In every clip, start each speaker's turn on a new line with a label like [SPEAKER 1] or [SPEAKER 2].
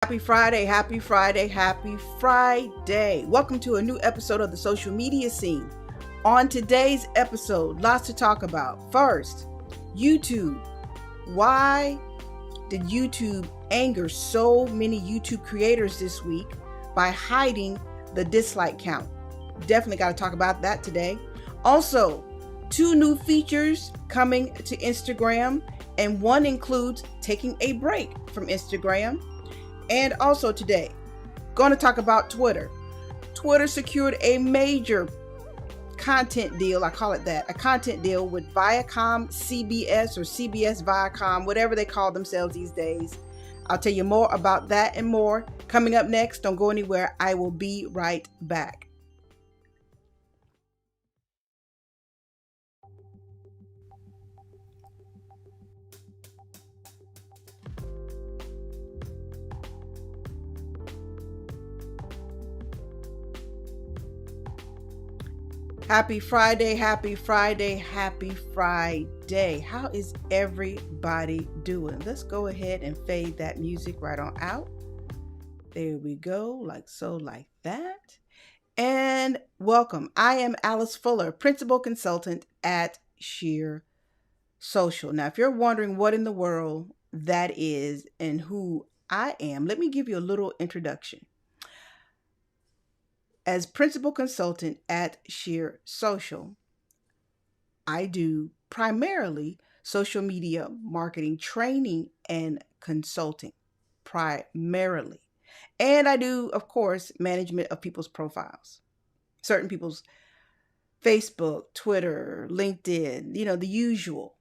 [SPEAKER 1] Happy Friday, happy Friday, happy Friday. Welcome to a new episode of the social media scene. On today's episode, lots to talk about. First, YouTube. Why did YouTube anger so many YouTube creators this week by hiding the dislike count? Definitely got to talk about that today. Also, 2 new features coming to Instagram, and one includes taking a break from Instagram. And also today, going to talk about Twitter. Twitter secured a major content deal, I call it that, a content deal with Viacom CBS or CBS Viacom, whatever they call themselves these days. I'll tell you more about that and more coming up next. Don't go anywhere. I will be right back. Happy Friday, happy Friday, happy Friday. How is everybody doing? Let's go ahead and fade that music right on out. There we go, like so, like that. And welcome. I am Alice Fuller, Principal Consultant at Sheer Social. Now, if you're wondering what in the world that is and who I am, let me give you a little introduction. As principal consultant at Sheer Social, I do primarily social media marketing training and consulting, primarily. And I do, of course, management of people's profiles, certain people's Facebook, Twitter, LinkedIn, the usual.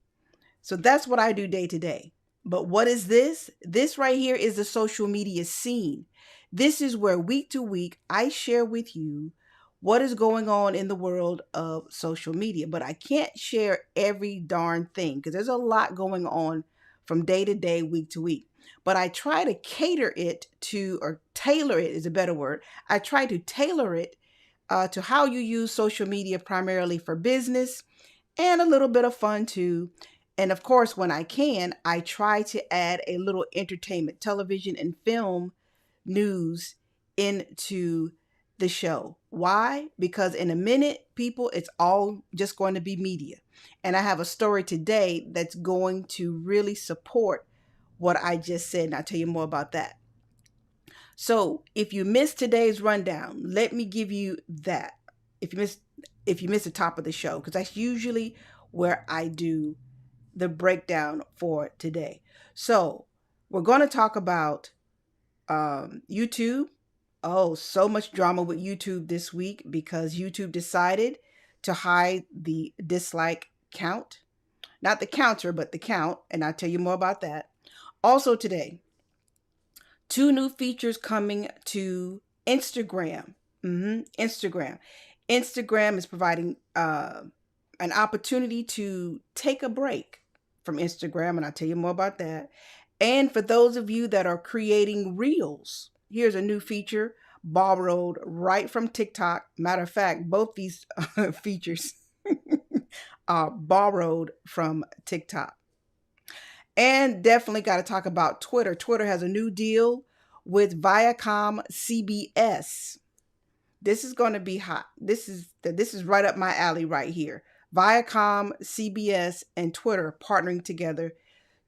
[SPEAKER 1] So that's what I do day to day. But what is this? This right here is the social media scene. This is where week to week I share with you what is going on in the world of social media. But I can't share every darn thing because there's a lot going on from day to day, week to week. But I try to cater it to, or tailor it is a better word. I try to tailor it to how you use social media primarily for business and a little bit of fun too. And of course, when I can, I try to add a little entertainment, television and film news into the show. Why? Because in a minute, people, it's all just going to be media. And I have a story today that's going to really support what I just said. And I'll tell you more about that. So if you missed today's rundown, let me give you that. If you missed the top of the show, because that's usually where I do the breakdown for today. So we're going to talk about YouTube. Oh, so much drama with YouTube this week because YouTube decided to hide the dislike count. Not the counter, but the count. And I'll tell you more about that. Also today, 2 new features coming to Instagram. Instagram. Instagram is providing an opportunity to take a break from Instagram, and I'll tell you more about that. And for those of you that are creating reels, here's a new feature borrowed right from TikTok. Matter of fact, both these features are borrowed from TikTok. And definitely got to talk about Twitter. Twitter has a new deal with Viacom CBS. This is going to be hot. This is right up my alley right here. Viacom, CBS, and Twitter partnering together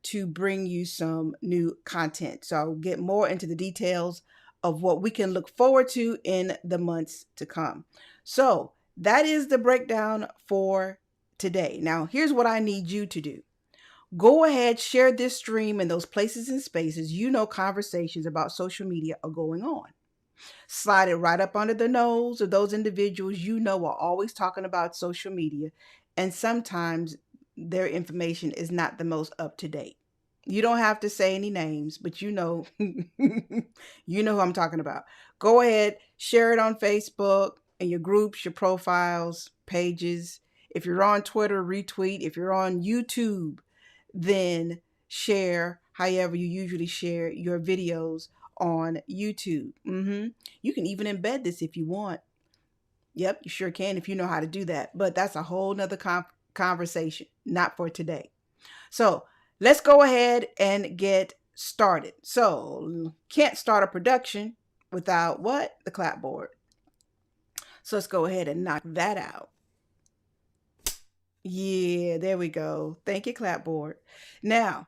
[SPEAKER 1] to bring you some new content. So I'll get more into the details of what we can look forward to in the months to come. So that is the breakdown for today. Now, here's what I need you to do. Go ahead, share this stream in those places and spaces conversations about social media are going on. Slide it right up under the nose of those individuals are always talking about social media, and sometimes their information is not the most up to date. You don't have to say any names, but you know who I'm talking about. Go ahead, share it on Facebook and your groups, your profiles, pages. If you're on Twitter, retweet. If you're on YouTube, then share however you usually share your videos on YouTube. You can even embed this if you want. Yep, you sure can if you know how to do that. But that's a whole nother conversation, not for today. So let's go ahead and get started. So can't start a production without what? The clapboard. So let's go ahead and knock that out. Yeah, there we go. Thank you, clapboard. Now,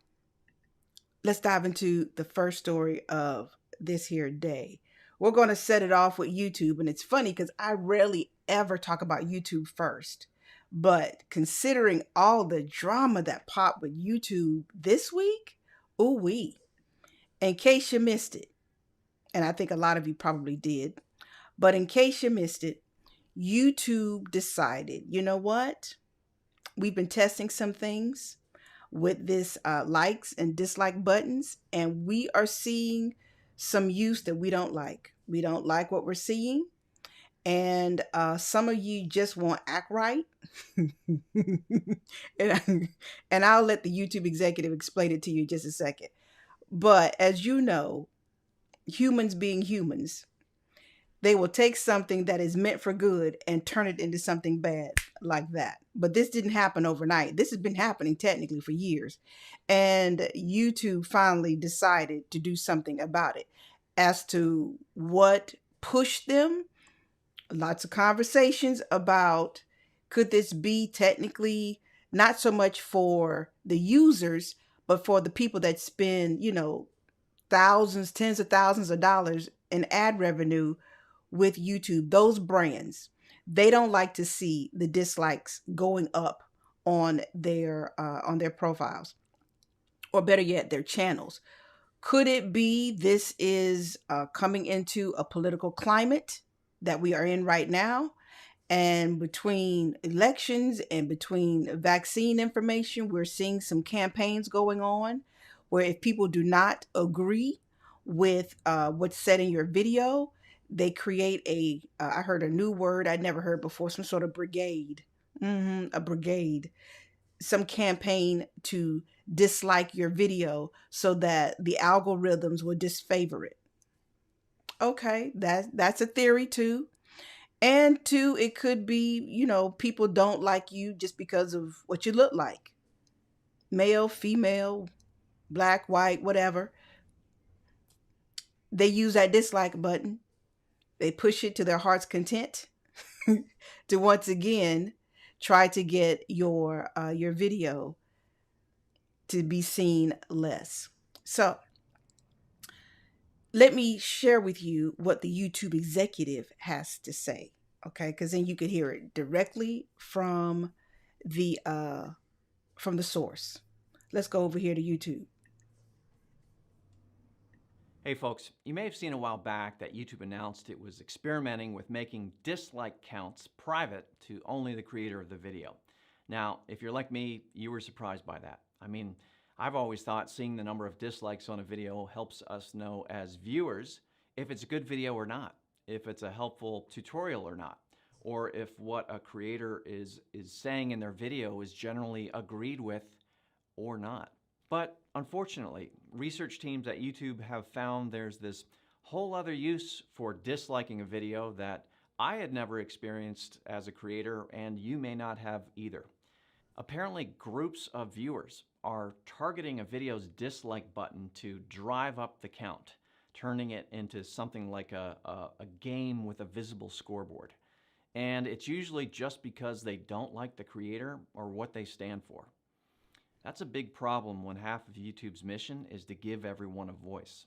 [SPEAKER 1] let's dive into the first story of this here day. We're going to set it off with YouTube. And it's funny because I rarely ever talk about YouTube first. But considering all the drama that popped with YouTube this week, ooh wee. In case you missed it, and I think a lot of you probably did, but in case you missed it, YouTube decided, you know what? We've been testing some things with this likes and dislike buttons, and we are seeing some use that we don't like. We don't like what we're seeing, and some of you just won't act right. and I'll let the YouTube executive explain it to you in just a second. But as you know, humans being humans, they will take something that is meant for good and turn it into something bad like that. But this didn't happen overnight. This has been happening technically for years. And YouTube finally decided to do something about it. As to what pushed them, lots of conversations about could this be technically not so much for the users, but for the people that spend, thousands, tens of thousands of dollars in ad revenue with YouTube. Those brands, they don't like to see the dislikes going up on their profiles, or better yet, their channels. Could it be this is coming into a political climate that we are in right now? And between elections and between vaccine information, we're seeing some campaigns going on where if people do not agree with what's said in your video, they create I heard a new word I'd never heard before, some sort of brigade. A brigade. Some campaign to dislike your video so that the algorithms will disfavor it. Okay, that's a theory too. And two, it could be, people don't like you just because of what you look like. Male, female, black, white, whatever. They use that dislike button. They push it to their heart's content to once again try to get your video to be seen less. So let me share with you what the YouTube executive has to say, okay? Because then you could hear it directly from the source. Let's go over here to YouTube.
[SPEAKER 2] Hey folks, you may have seen a while back that YouTube announced it was experimenting with making dislike counts private to only the creator of the video. Now, if you're like me, you were surprised by that. I mean, I've always thought seeing the number of dislikes on a video helps us know as viewers if it's a good video or not, if it's a helpful tutorial or not, or if what a creator is saying in their video is generally agreed with or not. But unfortunately, research teams at YouTube have found there's this whole other use for disliking a video that I had never experienced as a creator, and you may not have either. Apparently, groups of viewers are targeting a video's dislike button to drive up the count, turning it into something like a game with a visible scoreboard. And it's usually just because they don't like the creator or what they stand for. That's a big problem when half of YouTube's mission is to give everyone a voice.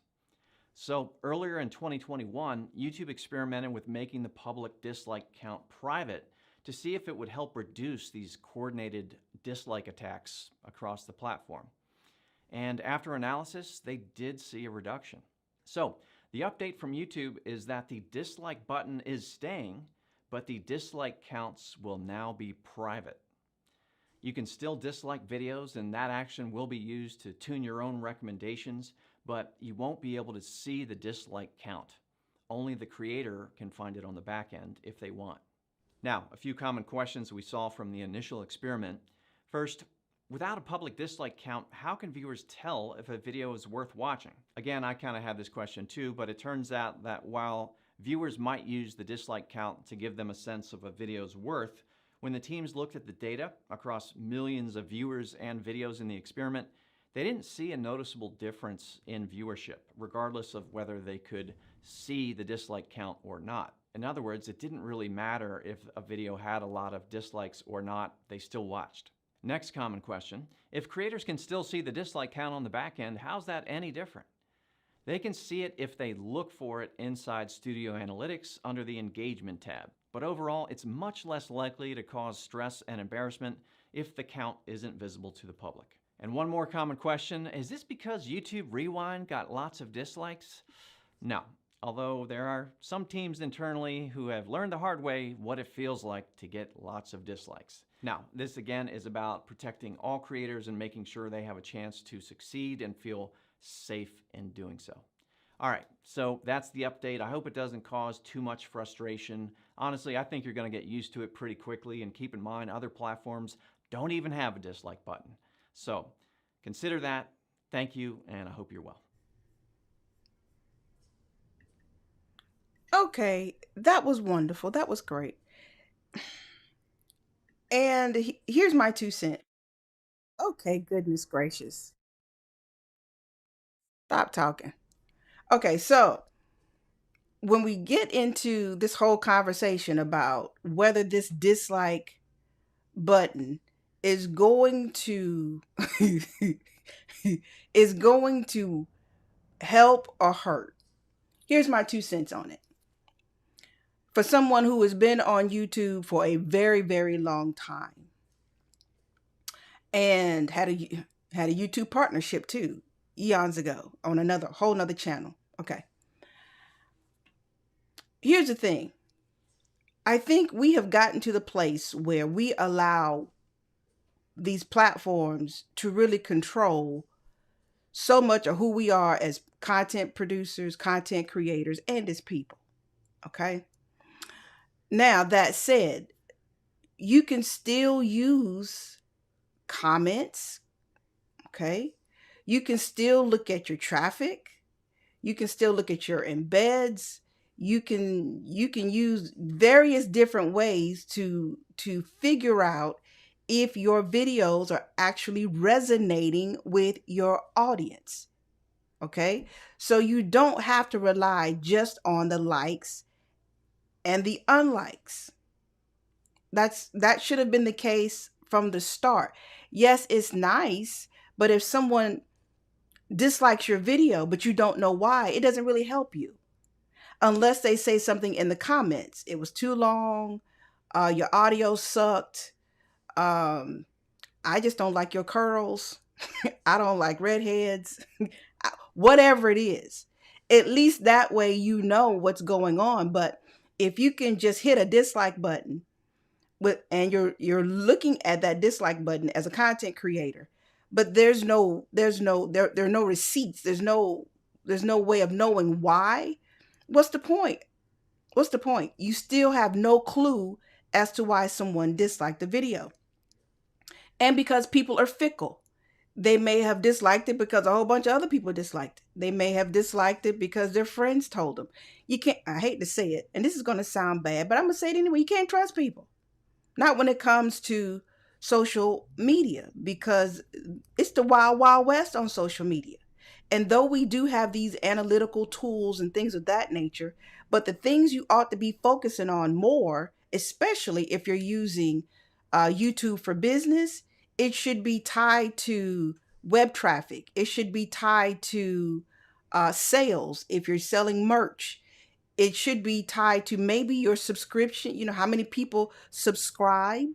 [SPEAKER 2] So earlier in 2021, YouTube experimented with making the public dislike count private to see if it would help reduce these coordinated dislike attacks across the platform. And after analysis, they did see a reduction. So the update from YouTube is that the dislike button is staying, but the dislike counts will now be private. You can still dislike videos, and that action will be used to tune your own recommendations, but you won't be able to see the dislike count. Only the creator can find it on the back end if they want. Now, a few common questions we saw from the initial experiment. First, without a public dislike count, how can viewers tell if a video is worth watching? Again, I kind of had this question too, but it turns out that while viewers might use the dislike count to give them a sense of a video's worth, when the teams looked at the data across millions of viewers and videos in the experiment, They didn't see a noticeable difference in viewership, regardless of whether they could see the dislike count or not. In other words, it didn't really matter if a video had a lot of dislikes or not, they still watched. Next common question: if creators can still see the dislike count on the back end, how's that any different? They can see it if they look for it inside Studio Analytics under the Engagement tab. But overall, it's much less likely to cause stress and embarrassment if the count isn't visible to the public. And one more common question: is this because YouTube Rewind got lots of dislikes? No, although there are some teams internally who have learned the hard way what it feels like to get lots of dislikes. Now, this again is about protecting all creators and making sure they have a chance to succeed and feel safe in doing so. All right, so that's the update. I hope it doesn't cause too much frustration. Honestly, I think you're going to get used to it pretty quickly, and keep in mind other platforms don't even have a dislike button. So consider that. Thank you, and I hope you're well.
[SPEAKER 1] Okay, that was wonderful. That was great. And here's my 2 cents. Okay, goodness gracious. Stop talking. Okay, so when we get into this whole conversation about whether this dislike button is going to is going to help or hurt, here's my 2 cents on it. For someone who has been on YouTube for a very, very long time and had a YouTube partnership too, eons ago, on another whole nother channel. Okay. Here's the thing. I think we have gotten to the place where we allow these platforms to really control so much of who we are as content producers, content creators, and as people. Okay. Now, that said, you can still use comments. Okay. You can still look at your traffic. You can still look at your embeds. You can use various different ways to figure out if your videos are actually resonating with your audience. Okay? So you don't have to rely just on the likes and the unlikes. That should have been the case from the start. Yes, it's nice, but if someone dislikes your video but you don't know why, it doesn't really help you. Unless they say something in the comments. It was too long. Your audio sucked. I just don't like your curls. I don't like redheads. Whatever it is. At least that way you know what's going on. But if you can just hit a dislike button and you're looking at that dislike button as a content creator, but there are no receipts. There's no way of knowing why. What's the point? What's the point? You still have no clue as to why someone disliked the video. And because people are fickle, they may have disliked it because a whole bunch of other people disliked it. They may have disliked it because their friends told them. You can't, I hate to say it, and this is going to sound bad, but I'm going to say it anyway. You can't trust people. Not when it comes to social media, because it's the wild, wild west on social media. And though we do have these analytical tools and things of that nature, but the things you ought to be focusing on more, especially if you're using YouTube for business, it should be tied to web traffic. It should be tied to sales. If you're selling merch, it should be tied to maybe your subscription. You know, how many people subscribe?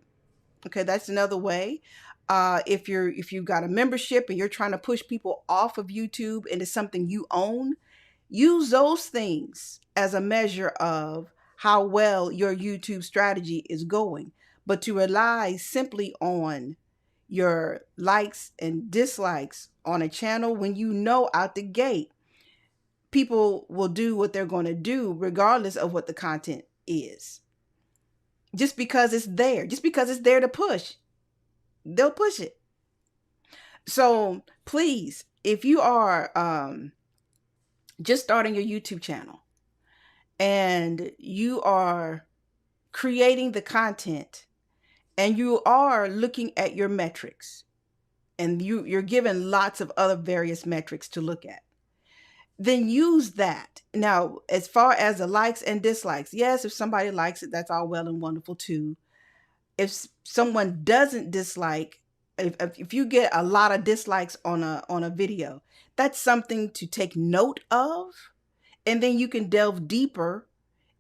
[SPEAKER 1] Okay, that's another way. If you've got a membership and you're trying to push people off of YouTube into something you own, use those things as a measure of how well your YouTube strategy is going. But to rely simply on your likes and dislikes on a channel when you know out the gate people will do what they're going to do regardless of what the content is. Just because it's there to push, they'll push it. So please, if you are just starting your YouTube channel and you are creating the content and you are looking at your metrics and you're given lots of other various metrics to look at, then use that. Now, as far as the likes and dislikes, yes, if somebody likes it, that's all well and wonderful too. If someone doesn't dislike, if you get a lot of dislikes on a video, that's something to take note of, and then you can delve deeper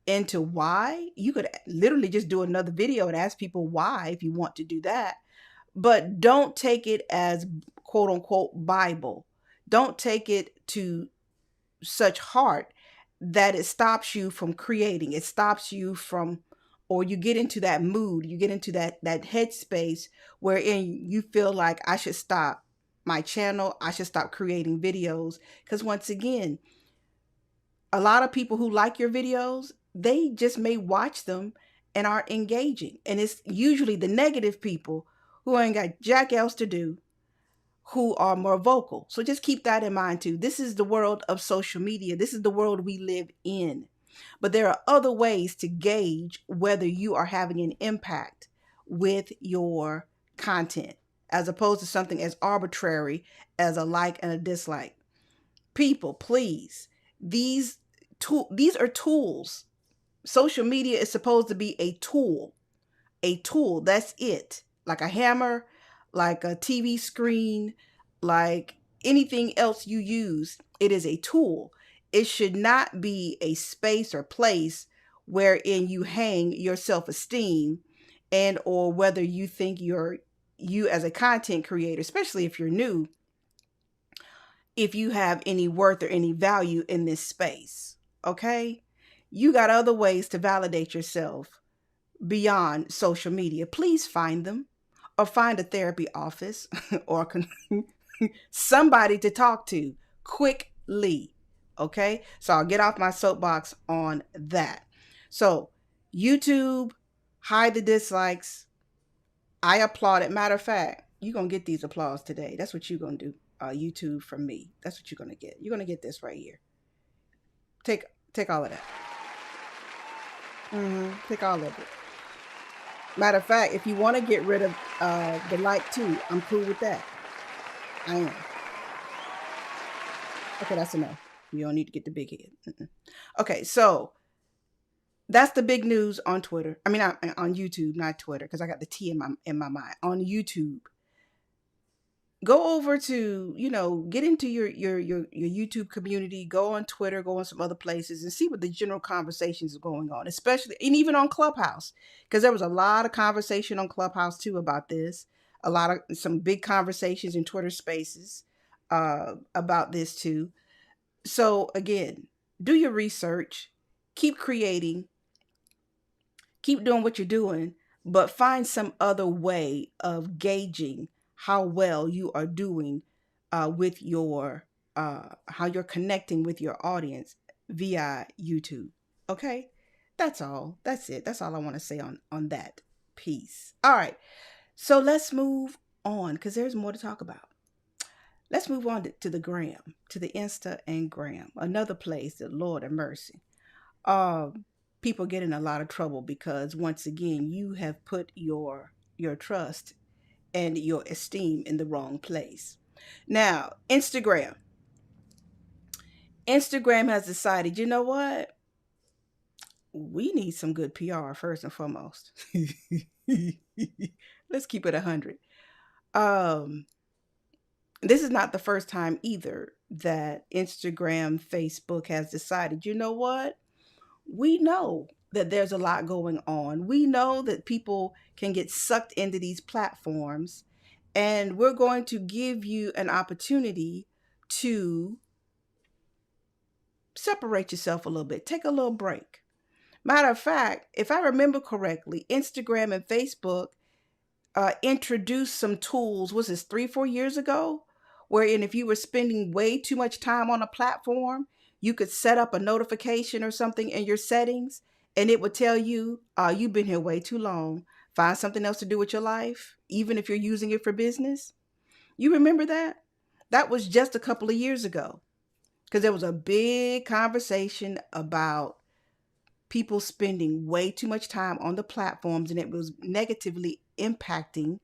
[SPEAKER 1] into why. You could literally just do another video and ask people why if you want to do that. But don't take it as quote unquote Bible. Don't take it to such heart that it stops you from creating. It stops you from, or you get into that mood, you get into that headspace wherein you feel like I should stop my channel, I should stop creating videos. Because once again, a lot of people who like your videos, they just may watch them and aren't engaging. And it's usually the negative people who ain't got jack else to do who are more vocal. So just keep that in mind too. This is the world of social media. This is the world we live in. But there are other ways to gauge whether you are having an impact with your content, as opposed to something as arbitrary as a like and a dislike. People, please, these are tools. Social media is supposed to be a tool. A tool, that's it. Like a hammer, like a TV screen, like anything else you use, it is a tool. It should not be a space or place wherein you hang your self-esteem, and or whether you think you as a content creator, especially if you're new, if you have any worth or any value in this space. Okay? You got other ways to validate yourself beyond social media. Please find them, or find a therapy office or somebody to talk to quickly. Okay? So I'll get off my soapbox on that. So YouTube, hide the dislikes. I applaud it. Matter of fact, you're going to get these applause today. That's what you're going to do. YouTube from me. That's what you're going to get. You're going to get this right here. Take all of that. Take all of it. Matter of fact, if you want to get rid of the like too, I'm cool with that. I am. Okay, that's enough. You don't need to get the big head. Okay, so that's the big news on Twitter. I mean, on YouTube, not Twitter, because I got the T in my mind. On YouTube, go over to, get into your YouTube community. Go on Twitter, go on some other places, and see what the general conversations are going on, especially and even on Clubhouse, because there was a lot of conversation on Clubhouse too about this. Some big conversations in Twitter Spaces about this too. So again, do your research, keep creating, keep doing what you're doing, but find some other way of gauging how well you are doing with your, how you're connecting with your audience via YouTube. Okay? That's all. That's it. That's all I want to say on that piece. All right. So let's move on, because there's more to talk about. Let's move on to the gram, to the Insta and gram, another place that, Lord have mercy. People get in a lot of trouble because, once again, you have put your trust and your esteem in the wrong place. Now, Instagram has decided, you know what? We need some good PR first and foremost. Let's keep it 100. This is not the first time either that Instagram, Facebook has decided, you know what? We know that there's a lot going on. We know that people can get sucked into these platforms, and we're going to give you an opportunity to separate yourself a little bit, take a little break. Matter of fact, if I remember correctly, Instagram and Facebook introduced some tools, was this 3-4 years ago, wherein if you were spending way too much time on a platform, you could set up a notification or something in your settings, and it would tell you, you've been here way too long. Find something else to do with your life, even if you're using it for business. You remember that? That was just a couple of years ago, because there was a big conversation about people spending way too much time on the platforms, and it was negatively impacting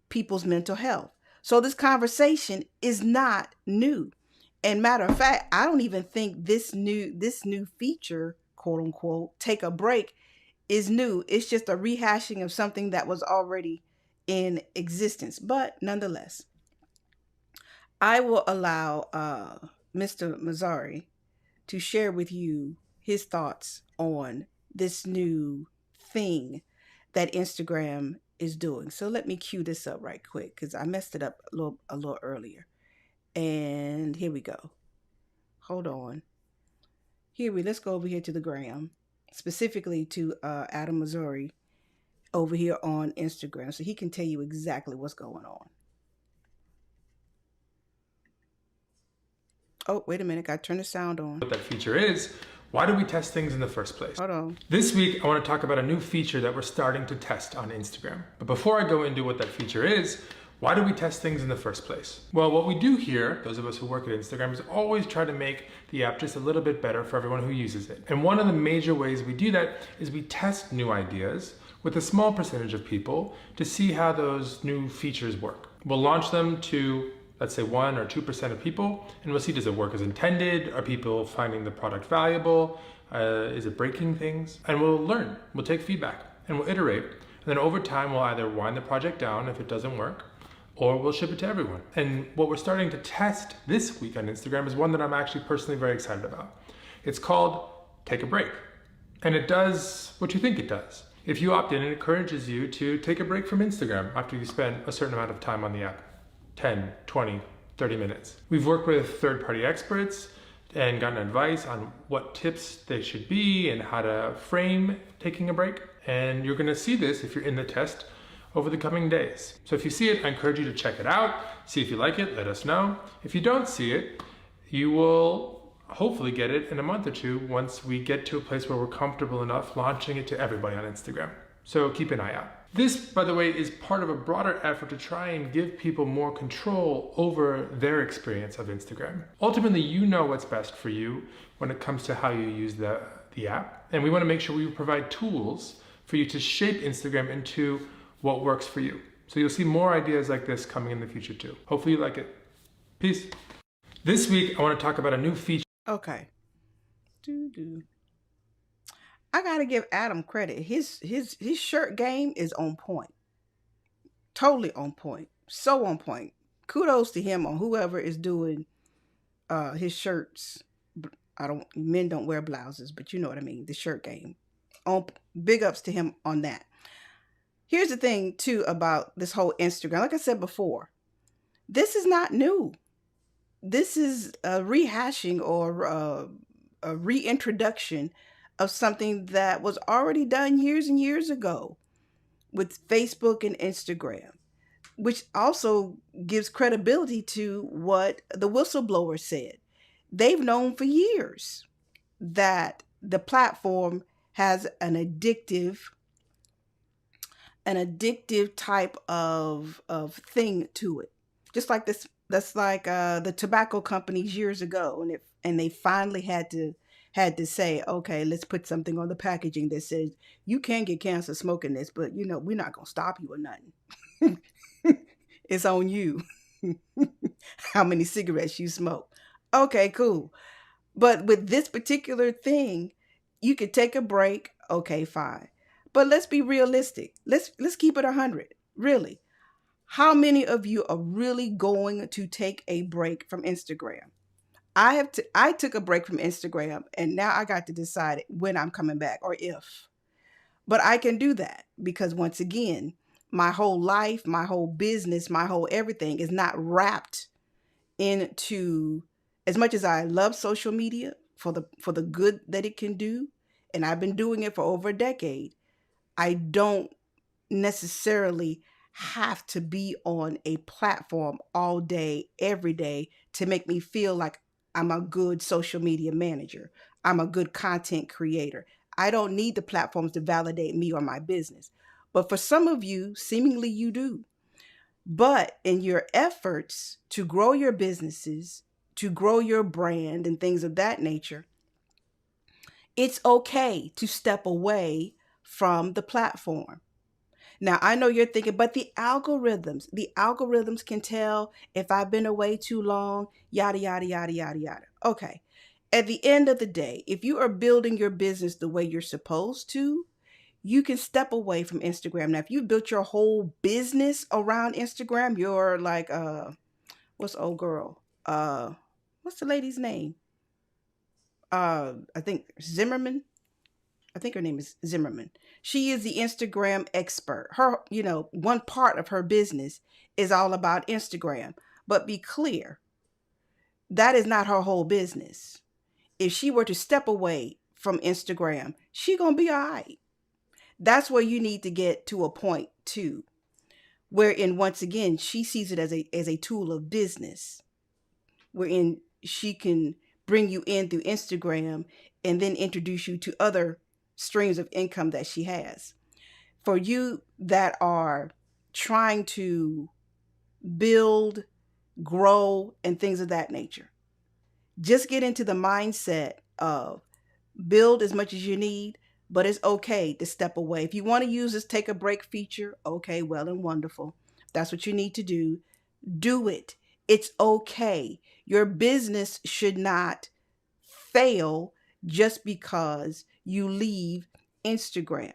[SPEAKER 1] people's mental health. So this conversation is not new. And matter of fact, I don't even think this new feature, quote unquote, take a break, is new. It's just a rehashing of something that was already in existence. But nonetheless, I will allow Mr. Mazzari to share with you his thoughts on this new thing that Instagram is doing. So let me cue this up right quick because I messed it up a little earlier. And here we go. Hold on. Let's go over here to the gram, specifically to Adam Missouri over here on Instagram, so he can tell you exactly what's going on. Oh, wait a minute. Got to turn the sound on.
[SPEAKER 3] What that feature is, why do we test things in the first place?
[SPEAKER 1] Hold on.
[SPEAKER 3] This week, I want to talk about a new feature that we're starting to test on Instagram. But before I go into what that feature is, why do we test things in the first place? Well, what we do here, those of us who work at Instagram, is always try to make the app just a little bit better for everyone who uses it. And one of the major ways we do that is we test new ideas with a small percentage of people to see how those new features work. We'll launch them to, let's say, 1 or 2% of people, and we'll see, does it work as intended? Are people finding the product valuable? Is it breaking things? And we'll learn, we'll take feedback, and we'll iterate. And then over time, we'll either wind the project down if it doesn't work, or we'll ship it to everyone. And what we're starting to test this week on Instagram is one that I'm actually personally very excited about. It's called Take a Break. And it does what you think it does. If you opt in, it encourages you to take a break from Instagram after you spend a certain amount of time on the app. 10, 20, 30 minutes. We've worked with third-party experts and gotten advice on what tips they should be and how to frame taking a break. And you're gonna see this if you're in the test over the coming days. So if you see it, I encourage you to check it out, see if you like it, let us know. If you don't see it, you will hopefully get it in a month or two once we get to a place where we're comfortable enough launching it to everybody on Instagram. So keep an eye out. This, by the way, is part of a broader effort to try and give people more control over their experience of Instagram. Ultimately, you know what's best for you when it comes to how you use the app. And we want to make sure we provide tools for you to shape Instagram into what works for you. So you'll see more ideas like this coming in the future too. Hopefully you like it. Peace. This week, I want to talk about a new feature.
[SPEAKER 1] Okay. I gotta give Adam credit. His shirt game is on point. Totally on point. So on point. Kudos to him on whoever is doing his shirts. Men don't wear blouses, but you know what I mean. The shirt game. Big ups to him on that. Here's the thing too about this whole Instagram. Like I said before, this is not new. This is a rehashing or a reintroduction of something that was already done years and years ago with Facebook and Instagram, which also gives credibility to what the whistleblower said. They've known for years that the platform has an addictive type of thing to it. Just like this, that's like the tobacco companies years ago, and they finally had to say, okay, let's put something on the packaging that says you can get cancer smoking this, but we're not gonna stop you or nothing. It's on you how many cigarettes you smoke. Okay, cool. But with this particular thing, you could take a break. Okay, fine. But let's be realistic. Let's keep it 100. Really. How many of you are really going to take a break from Instagram? I took a break from Instagram, and now I got to decide when I'm coming back or if. But I can do that because once again, my whole life, my whole business, my whole everything is not wrapped into, as much as I love social media for the good that it can do, and I've been doing it for over a decade, I don't necessarily have to be on a platform all day, every day to make me feel like I'm a good social media manager. I'm a good content creator. I don't need the platforms to validate me or my business. But for some of you, seemingly you do. But in your efforts to grow your businesses, to grow your brand and things of that nature, it's okay to step away from the platform. Now, I know you're thinking, but the algorithms can tell if I've been away too long, yada, yada, yada, yada, yada. Okay. At the end of the day, if you are building your business the way you're supposed to, you can step away from Instagram. Now, if you built your whole business around Instagram, you're like, what's the old girl? What's the lady's name? I think Zimmerman. I think her name is Zimmerman. She is the Instagram expert. Her, one part of her business is all about Instagram. But be clear, that is not her whole business. If she were to step away from Instagram, she gonna be all right. That's where you need to get to a point too, wherein once again she sees it as a tool of business, wherein she can bring you in through Instagram and then introduce you to other streams of income that she has. For you that are trying to build, grow, and things of that nature, just get into the mindset of build as much as you need, but it's okay to step away. If you want to use this take a break feature, okay, well and wonderful. That's what you need to do. Do it. It's okay. Your business should not fail just because you leave Instagram.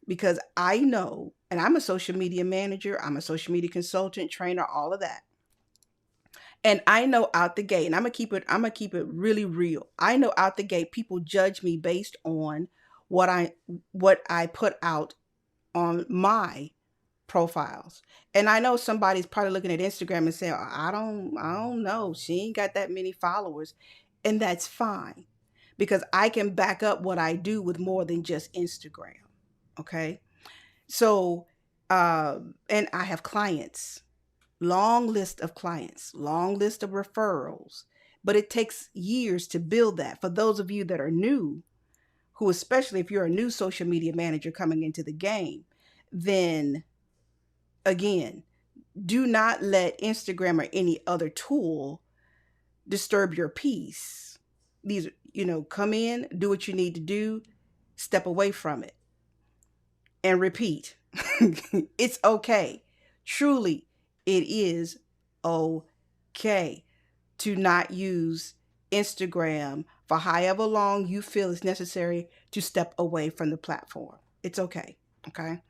[SPEAKER 1] Because I know, and I'm a social media manager, I'm a social media consultant, trainer, all of that. And I know out the gate, and I'm gonna keep it really real. I know out the gate people judge me based on what I put out on my profiles. And I know somebody's probably looking at Instagram and saying, I don't know. She ain't got that many followers. And that's fine because I can back up what I do with more than just Instagram. Okay. So, and I have clients, long list of clients, long list of referrals, but it takes years to build that. For those of you that are new, who, especially if you're a new social media manager coming into the game, then again, do not let Instagram or any other tool disturb your peace. These, come in, do what you need to do, step away from it, and repeat. It's okay. Truly, it is okay to not use Instagram for however long you feel it's necessary to step away from the platform. It's okay. Okay.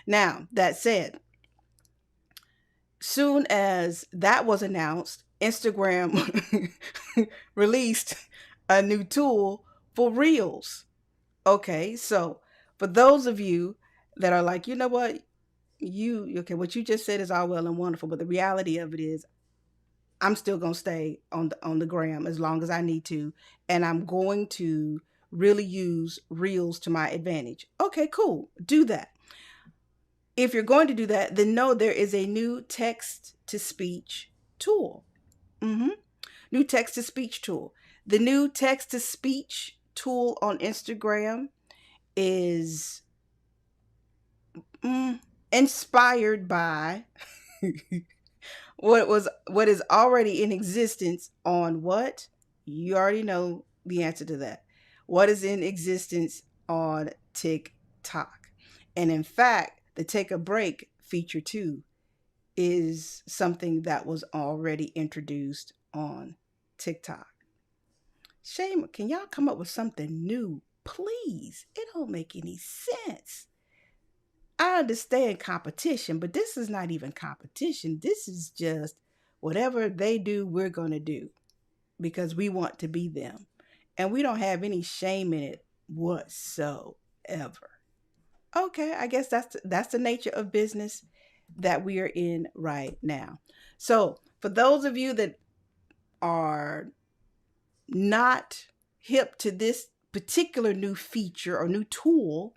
[SPEAKER 1] Now, that said, soon as that was announced, Instagram released a new tool for Reels. Okay, so for those of you that are like, you know what, what you just said is all well and wonderful, but the reality of it is, I'm still gonna stay on the gram as long as I need to, and I'm going to really use Reels to my advantage. Okay, cool, do that. If you're going to do that, then know there is a new text-to-speech tool. New text-to-speech tool. The new text-to-speech tool on Instagram is inspired by what is already in existence on what? You already know the answer to that. What is in existence on TikTok. And in fact, the take a break feature too is something that was already introduced on TikTok. Shame, can y'all come up with something new? Please. It don't make any sense. I understand competition, but this is not even competition. This is just whatever they do, we're going to do because we want to be them. And we don't have any shame in it whatsoever. Okay, I guess that's the nature of business that we are in right now. So for those of you that are not hip to this particular new feature or new tool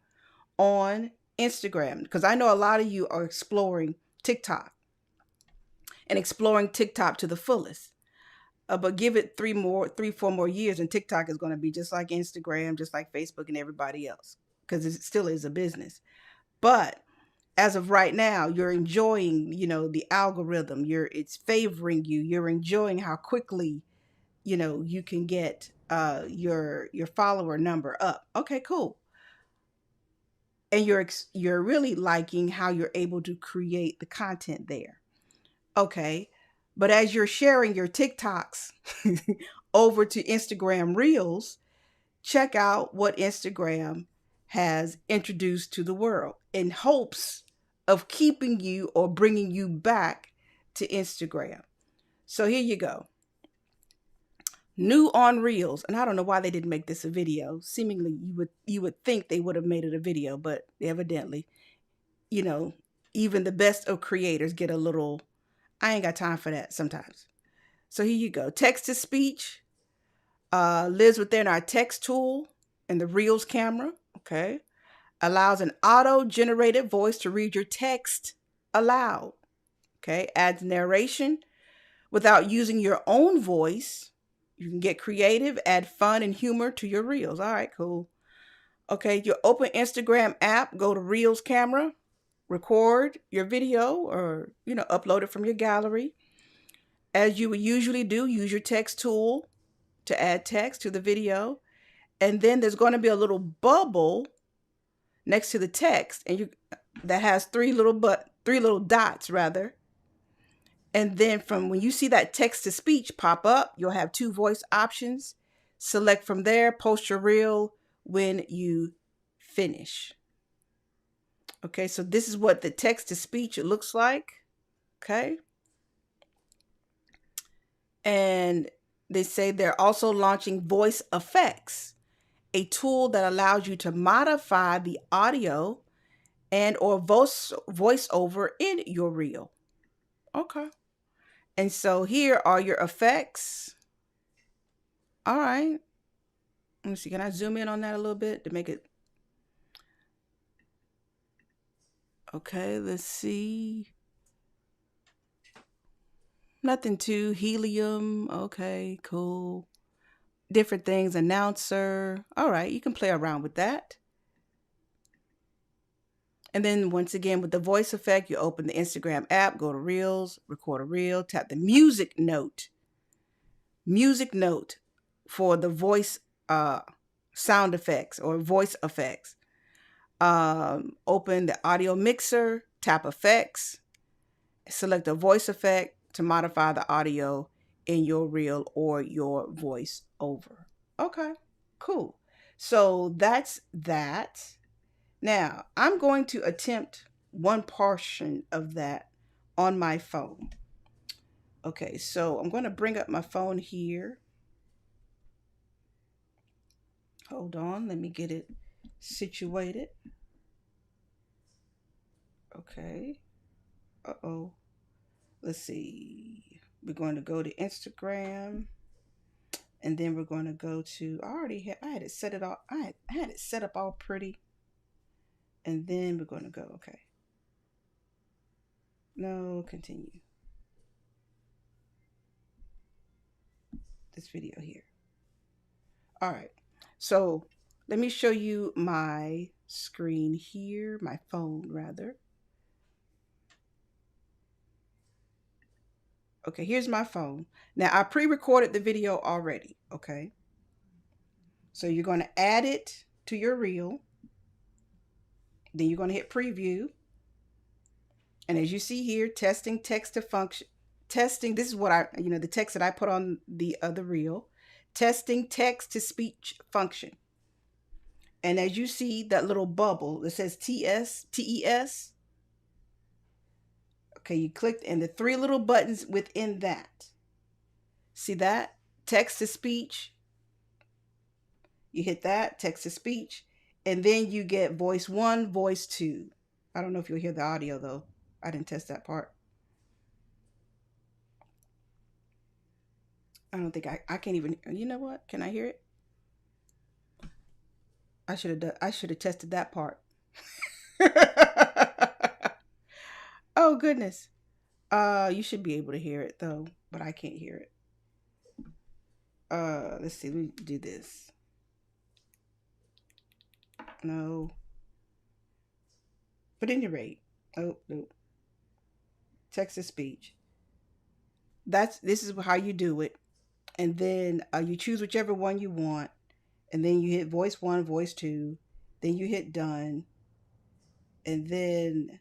[SPEAKER 1] on Instagram, because I know a lot of you are exploring TikTok and exploring TikTok to the fullest. But give it 4 more years and TikTok is going to be just like Instagram, just like Facebook and everybody else, because it still is a business. But as of right now, you're enjoying, the algorithm. It's favoring you. You're enjoying how quickly, you can get your follower number up. Okay, cool. and you're really liking how you're able to create the content there. Okay. But as you're sharing your TikToks over to Instagram Reels, check out what Instagram has introduced to the world in hopes of keeping you or bringing you back to Instagram. So here you go. New on Reels, and I don't know why they didn't make this a video. Seemingly you would think they would have made it a video, but evidently, you know, even the best of creators get a little, I ain't got time for that sometimes. So here you go. Text to speech lives within our text tool in the Reels camera. Okay. Allows an auto-generated voice to read your text aloud. Okay. Adds narration without using your own voice. You can get creative, add fun and humor to your Reels. All right, cool. Okay, your open Instagram app, go to Reels camera, record your video or, upload it from your gallery. As you would usually do, use your text tool to add text to the video. And then there's going to be a little bubble next to the text that has three little dots rather. And then from when you see that text to speech pop up, you'll have 2 voice options. Select from there, post your reel when you finish. Okay, so this is what the text to speech looks like. Okay. And they say they're also launching voice effects, a tool that allows you to modify the audio and or voiceover in your reel. Okay. And so here are your effects. All right. Let me see. Can I zoom in on that a little bit to make it? Okay, let's see. Nothing too helium. Okay, cool. Different things. Announcer. All right, you can play around with that. And then once again, with the voice effect, you open the Instagram app, go to Reels, record a reel, tap the music note for the voice sound effects or voice effects. Open the audio mixer, tap effects, select a voice effect to modify the audio in your reel or your voice over. Okay, cool. So that's that. Now, I'm going to attempt one portion of that on my phone. Okay, so I'm going to bring up my phone here. Hold on, let me get it situated. Okay. Uh-oh. Let's see. We're going to go to Instagram. And then we're going to go to, I had it set it all, I had it set up all pretty. And then we're going to go, okay. No, continue. This video here. All right. So let me show you my screen here, my phone rather. Okay, here's my phone. Now I pre-recorded the video already, okay? So you're going to add it to your reel. Then you're going to hit preview. And as you see here, testing text to function. Testing, this is what the text that I put on the other reel. Testing text to speech function. And as you see that little bubble that says TES. Okay, you clicked and the 3 little buttons within that. See that? Text to speech. You hit that, text to speech. And then you get voice 1, voice 2. I don't know if you'll hear the audio though. I didn't test that part. I don't think I can't even, you know what? Can I hear it? I should have tested that part. Oh goodness. You should be able to hear it though, but I can't hear it. Let's see, let me do this. No. But at any rate, oh no. Text to speech. This is how you do it. And then you choose whichever one you want. And then you hit voice 1, voice 2. Then you hit done. and then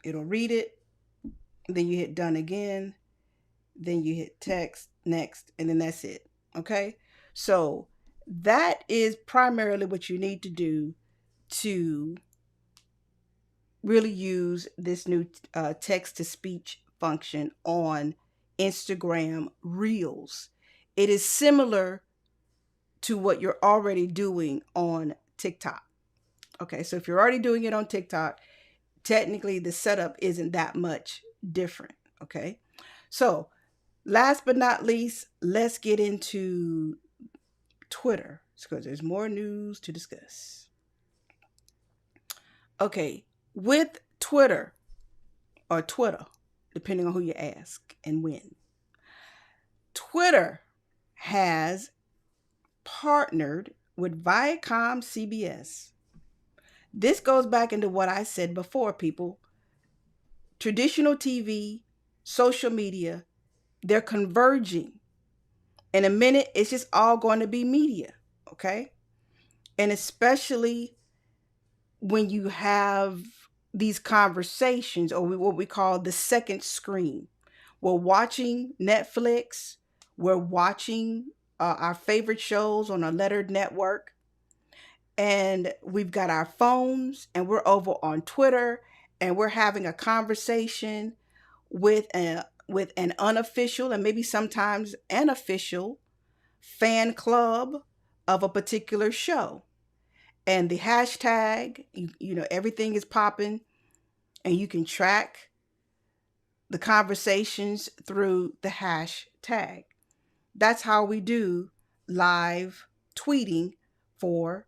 [SPEAKER 1] it'll read it. Then you hit done again. Then you hit text, next, and then that's it. Okay? So that is primarily what you need to do to really use this new text to speech function on Instagram Reels. It is similar to what you're already doing on TikTok. Okay, so if you're already doing it on TikTok, technically the setup isn't that much different. Okay, so last but not least, let's get into Twitter because there's more news to discuss. Okay, with Twitter, or Twitter, depending on who you ask and when, Twitter has partnered with Viacom CBS. This goes back into what I said before, people. Traditional TV, social media, they're converging. In a minute, it's just all going to be media, okay? And especially when you have these conversations, or what we call the second screen. We're watching Netflix. We're watching our favorite shows on a lettered network. And we've got our phones, and we're over on Twitter, and we're having a conversation with an unofficial and maybe sometimes an official fan club of a particular show. And the hashtag, you know, everything is popping, and you can track the conversations through the hashtag. That's how we do live tweeting for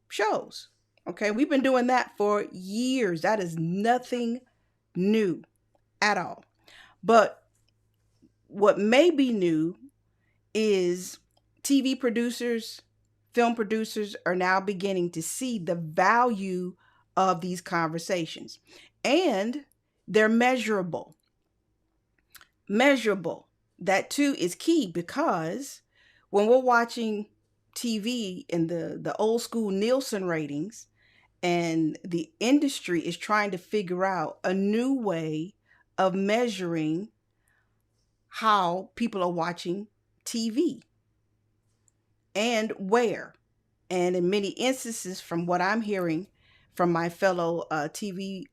[SPEAKER 1] shows. Okay, we've been doing that for years. That is nothing new at all. But what may be new is TV producers, film producers are now beginning to see the value of these conversations. And they're measurable. Measurable. That too is key, because when we're watching TV and the old school Nielsen ratings, and the industry is trying to figure out a new way of measuring how people are watching TV and where. And in many instances, from what I'm hearing from my fellow TV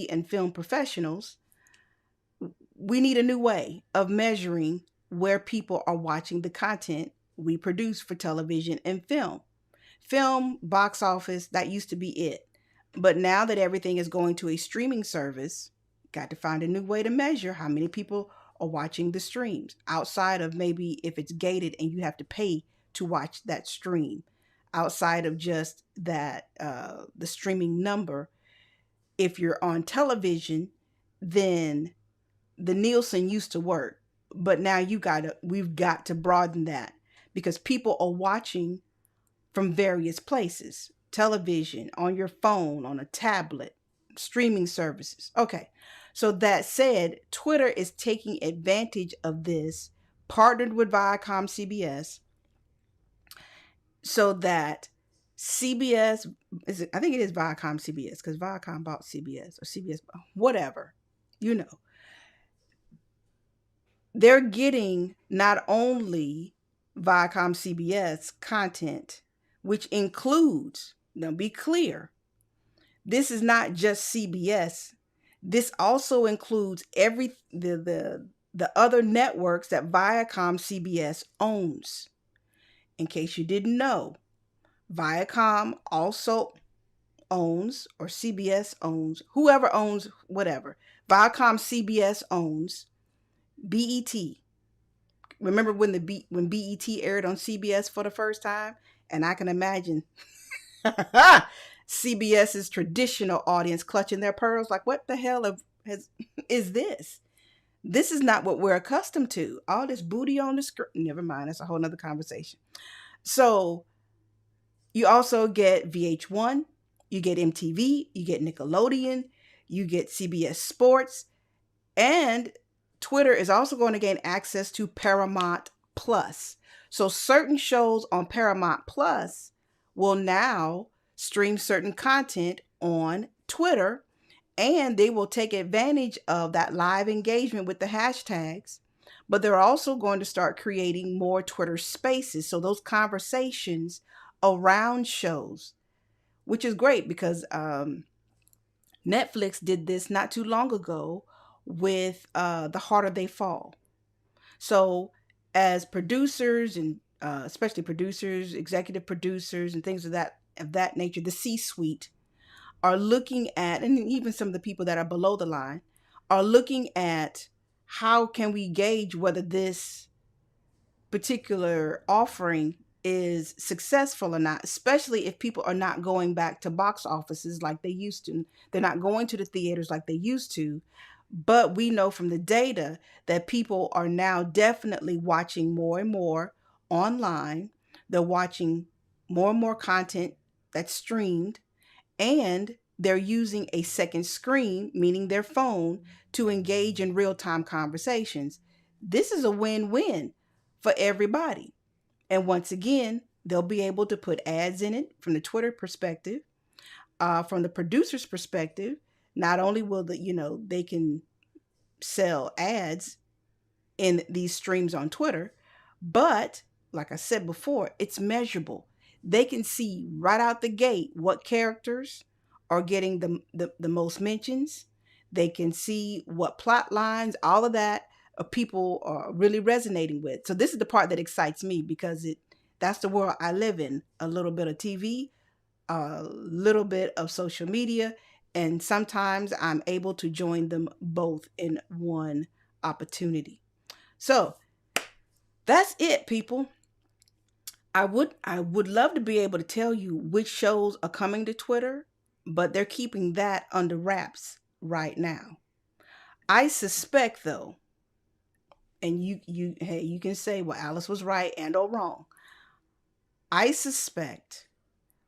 [SPEAKER 1] and film professionals, we need a new way of measuring where people are watching the content we produce for television and film. Film, box office, that used to be it. But now that everything is going to a streaming service, got to find a new way to measure how many people are watching the streams, outside of maybe if it's gated and you have to pay to watch that stream, outside of just that the streaming number. If you're on television, then the Nielsen used to work, but now we've got to broaden that, because people are watching from various places: television, on your phone, on a tablet, streaming services. Okay, so that said, Twitter is taking advantage of this, partnered with Viacom CBS, so that CBS, I think it is Viacom CBS, because Viacom bought CBS, or CBS, whatever, you know. They're getting not only Viacom CBS content, which includes, now be clear, this is not just CBS. This also includes the other networks that Viacom CBS owns. In case you didn't know, Viacom also owns, or CBS owns, whoever owns whatever. Viacom CBS owns BET. Remember when BET aired on CBS for the first time? And I can imagine CBS's traditional audience clutching their pearls like, what the hell is this? This is not what we're accustomed to. All this booty on the screen. Never mind, that's a whole nother conversation. So you also get VH1, you get MTV, you get Nickelodeon, you get CBS Sports, and Twitter is also going to gain access to Paramount Plus. So certain shows on Paramount Plus will now stream certain content on Twitter, and they will take advantage of that live engagement with the hashtags. But they're also going to start creating more Twitter spaces. So those conversations around shows, which is great because Netflix did this not too long ago with The Harder They Fall. So as producers and especially producers, executive producers, and things of that nature, the C-suite are looking at, and even some of the people that are below the line are looking at how can we gauge whether this particular offering is successful or not, especially if people are not going back to box offices like they used to. They're not going to the theaters like they used to. But we know from the data that people are now definitely watching more and more online. They're watching more and more content that's streamed, and they're using a second screen, meaning their phone, to engage in real-time conversations. This is a win-win for everybody. And once again, they'll be able to put ads in it from the Twitter perspective. From the producer's perspective, not only will they can sell ads in these streams on Twitter, but like I said before, it's measurable. They can see right out the gate what characters are getting the most mentions. They can see what plot lines, all of that, people are really resonating with. So this is the part that excites me because that's the world I live in. A little bit of TV, a little bit of social media, and sometimes I'm able to join them both in one opportunity. So that's it, people. I would love to be able to tell you which shows are coming to Twitter, but they're keeping that under wraps right now. I suspect though, and you can say, well, Alice was right and or wrong. I suspect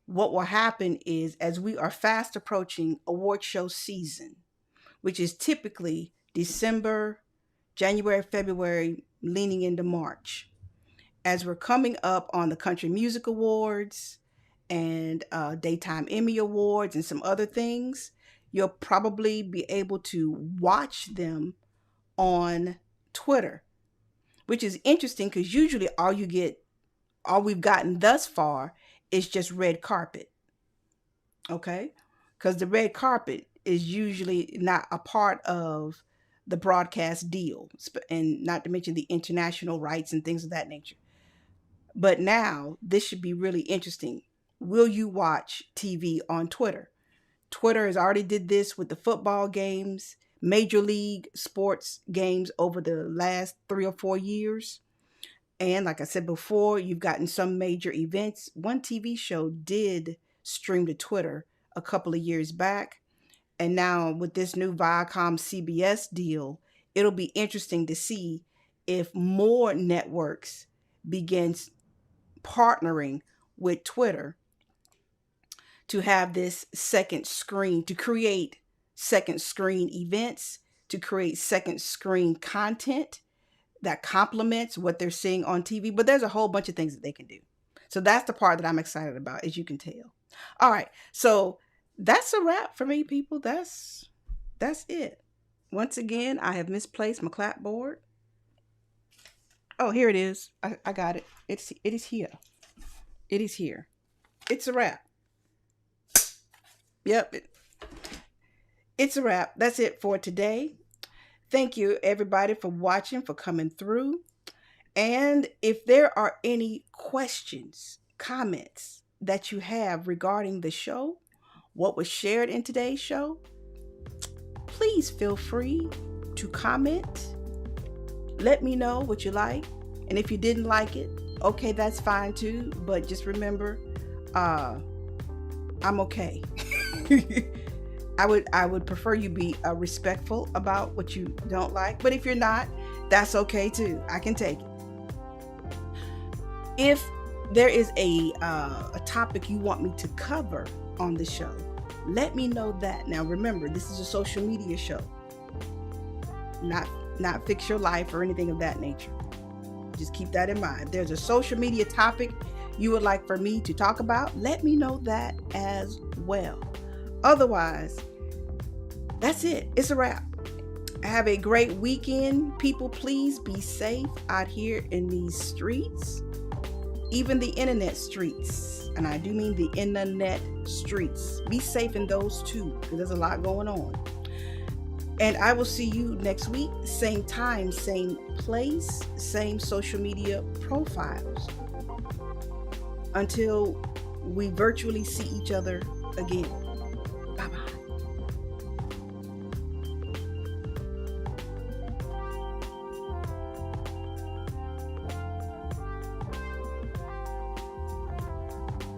[SPEAKER 1] what will happen is, as we are fast approaching award show season, which is typically December, January, February, leaning into March, as we're coming up on the Country Music Awards and Daytime Emmy Awards and some other things, you'll probably be able to watch them on Twitter, which is interesting because usually all we've gotten thus far is just red carpet. Okay? Because the red carpet is usually not a part of the broadcast deal, and not to mention the international rights and things of that nature. But now this should be really interesting. Will you watch TV on Twitter? Twitter has already did this with the football games, major league sports games over the last 3 or 4 years. And like I said before, you've gotten some major events. One TV show did stream to Twitter a couple of years back. And now with this new Viacom CBS deal, it'll be interesting to see if more networks begin partnering with Twitter to have this second screen, to create second screen events, to create second screen content that complements what they're seeing on TV. But there's a whole bunch of things that they can do. So that's the part that I'm excited about, as you can tell. All right. So that's a wrap for me, people. That's it. Once again, I have misplaced my clapboard. Oh, here it is. I got it. It is here. It is here. It's a wrap. Yep. It's a wrap. That's it for today. Thank you, everybody, for watching, for coming through. And if there are any questions, comments that you have regarding the show, what was shared in today's show, please feel free to comment. Let me know what you like. And if you didn't like it, okay, that's fine too. But just remember, I'm okay. I would prefer you be respectful about what you don't like. But if you're not, that's okay too. I can take it. If there is a topic you want me to cover on the show, let me know that. Now remember, this is a social media show, not Fix Your Life or anything of that nature. Just keep that in mind. If there's a social media topic you would like for me to talk about, let me know that as well. Otherwise, that's it. It's a wrap. Have a great weekend. People, please be safe out here in these streets, even the internet streets. And I do mean the internet streets. Be safe in those too, because there's a lot going on. And I will see you next week, same time, same place, same social media profiles. Until we virtually see each other again.